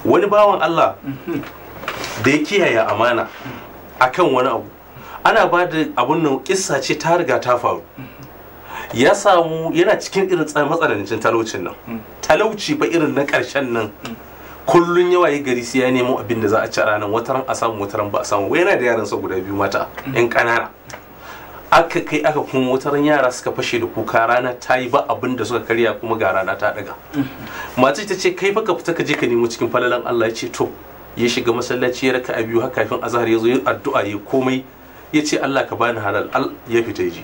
wani bawan Allah da ya kiyaye amana akan wani abu, ana ba da abun nan kissa ce ta riga ta faru. Ya samu yana cikin irin matsanancin talaucin nan, talauci fa irin na ƙarshen nan, kullun yawa yi gari sai ya nemo abin da za a ci a ranar, wataran a samu wataran ba a samu. Wai yana da yaransa guda biyu mata yan ƙanana, aka kai aka kuma wataran yara suka fashe da kuka, rana ta yi ba abin da suka karya kuma ga rana ta daga. Mace ta ce kai fa ka fita ka je ka nemo cikin falalan Allah. Ya ce to, ya shiga masallaci ya raka a biyu haka kafin azhar ya zo ya addu'a ya komai, ya ce Allah ka bani halal, ya fita ji.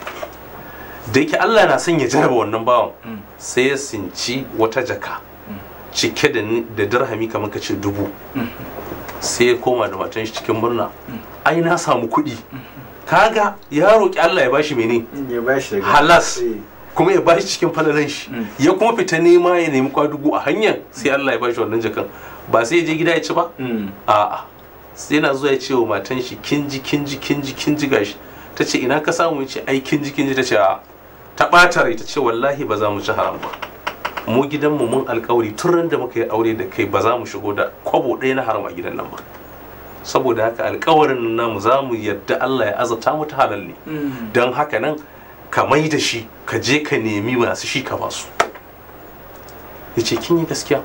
Da yake Allah na son ya jarraba wannan bawan, sai ya sinci wata jaka cike da dirhami kamar ka ce 1000. Sai ya koma da matan shi cikin murna, ai na samu kuɗi. Kaga ya roƙi Allah ya bashi mene? Ya bashi halas, kuma ya bashi cikin falalan shi. Ya kuma fita nema ya nemi kwadugu a hanyar, sai Allah ya bashi wannan jakan. Ba sai ya je gida ya ci ba? A'a, sai yana zuwa ya ce wa matan shi kinji gashi. Ta ce ina ka samu? Ya ce ai kinji. Ta ce a, ta ɓata rai, ta ce wallahi ba za mu ci haram ba. Mu gidanmu mun alƙawari tun ran da muka yi aure da kai ba za mu shigo da kwabo ɗaya na haram a gidan nan ba. Saboda haka alƙawarin namu za mu yadda Allah ya azata mu ta halal ne. Don haka nan ka mai da shi, ka je ka nemi masu shi ka basu. Ya ce kin yi gaskiya.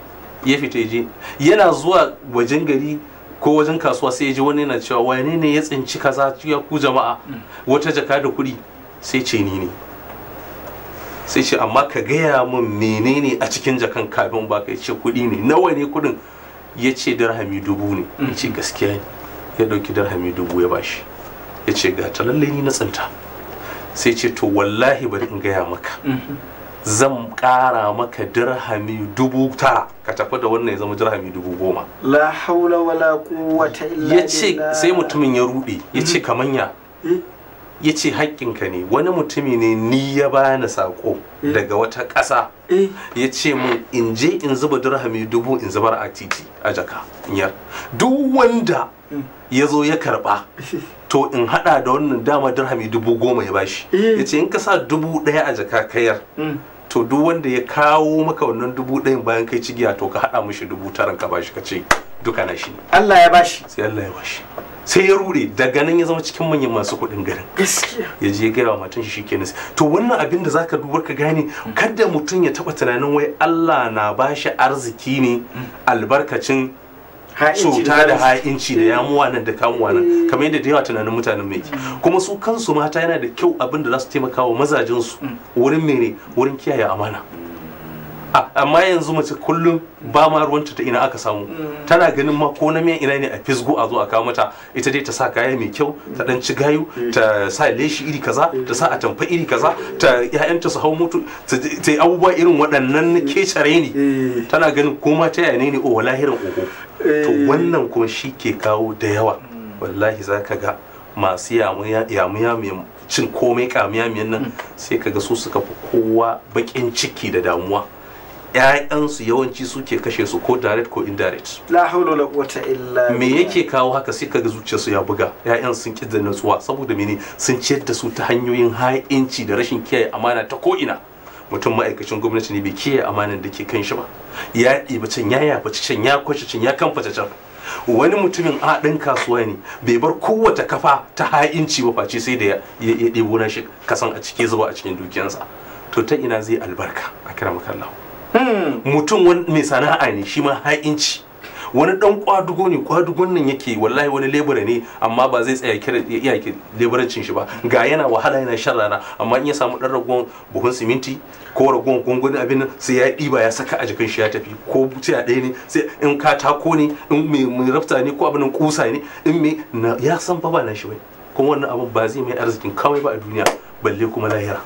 Ya fita je, yana zuwa wajen gari ko wajen kasuwa sai ya ji wani yana cewa wane ne ya tsinci kaza ya ku jama'a, wata jaka da kuɗi. Sai ce ni ne. Sai ce amma ka gaya min menene a cikin jakan kafin baka. Ya ce kuɗi ne. Nawa ne kuɗin? Ya ce dirhami 1000 ne. Ya ce gaskiya ne. Ya ɗauki dirhami 1000 ya bashi. Ya ce ga ta lallai ni na tsinta. Sai ce to wallahi bari in gaya maka, zan ƙara maka dirhami 9,000 ka tafi da wannan ya zama dirhami 10,000. La haula wala quwwata illa billah. Ya ce sai mutumin ya ruɗe. Ya ce kamanya. Ya ce haƙƙinka ne, wani mutumi ne ni ya bani saƙo daga wata ƙasa. Ya ce mun in je in zuba dirhami 1000 in zubar a titi a jaka yar, duk wanda ya zo ya karɓa to in haɗa da wannan dama dirhami 10,000 ya bashi. Ya ce in ka sa 1000 a jaka kayar, to duk wanda ya kawo maka wannan 1000 bayan kai cigiya to ka haɗa mishi 9,000 ka bashi, ka ce duka na shi. Allah ya bashi. Sai Allah ya bashi. Sai ya rude, daga nan ya zama cikin manyan masu kuɗin garin. Gaskiya. Ya je gaya wa matan shi shikenan. To wannan abin da zaka duba ka gane, kada mutum ya taba tunanin wai Allah na bashi arziki ne albarkacin cuta da ha'inci da yamuwa nan da kamuwa nan, kamar yadda da yawa tunanin mutanen mai. Kuma su kansu mata yana da kyau abin da za su taimaka wa mazajin su wurin mene, wurin kiyaye amana. Amma yanzu mace kullum ba ma ruwanta ta ina aka samu, tana ganin ma ko na miyan ina ne a fisgo a zo a kawo mata, ita dai ta sa kaya mai kyau, ta dan ci gayu, ta sa leshi iri kaza, ta sa atamfa iri kaza, ta ƴaƴanta su hau mutu, ta yi abubuwa irin waɗannan kecare ne, tana ganin ko ma ta yaya ne o lahirin oho. To wannan kuma shi ke kawo da yawa, wallahi za ka ga masu yamuya mai cin komai kamiyamiyan nan, sai ka ga su suka fi kowa baƙin ciki da damuwa. ‘Ya'yansu yawanci suke kashe su ko direct ko indirect. La haula wala quwwata illa billah. Me yake kawo haka? Sai kaga zuciyarsu ya buga, ‘ya'yan sun ƙi da natsuwa saboda mene, sun ciyar da su ta hanyoyin ha'inci da rashin kiyaye amana ta ko ina. Mutum ma'aikacin gwamnati ne bai kiyaye amanan da ke kan shi ba, ya ɗiba can, ya yafaci can, ya kwashe can, ya kamfata can. Wani mutumin ɗan kasuwa ne, bai bar kowace kafa ta ha'inci ba face sai da ya ɗebo na shi kasan a cike zuba a cikin dukiyansa. To ta ina zai albarka a kira makallahu? Mutum wani mai sana'a ne shi ma ha'inci, wani dan kwadugo ne, kwadugon nan yake wallahi wani lebura ne amma ba zai tsaya kira iya leburancin shi ba, ga yana wahala yana shan rana, amma in ya samu dan ragon buhun siminti ko ragon gungun abin nan sai ya diba ya saka a jikin shi ya tafi, ko buciya ɗaya ne, sai in katako ne, in mai rafta ne, ko abin kusa ne, in me ya san fa ba na shi bai, kuma wannan abin ba zai mai arzikin kawai ba a duniya balle kuma lahira.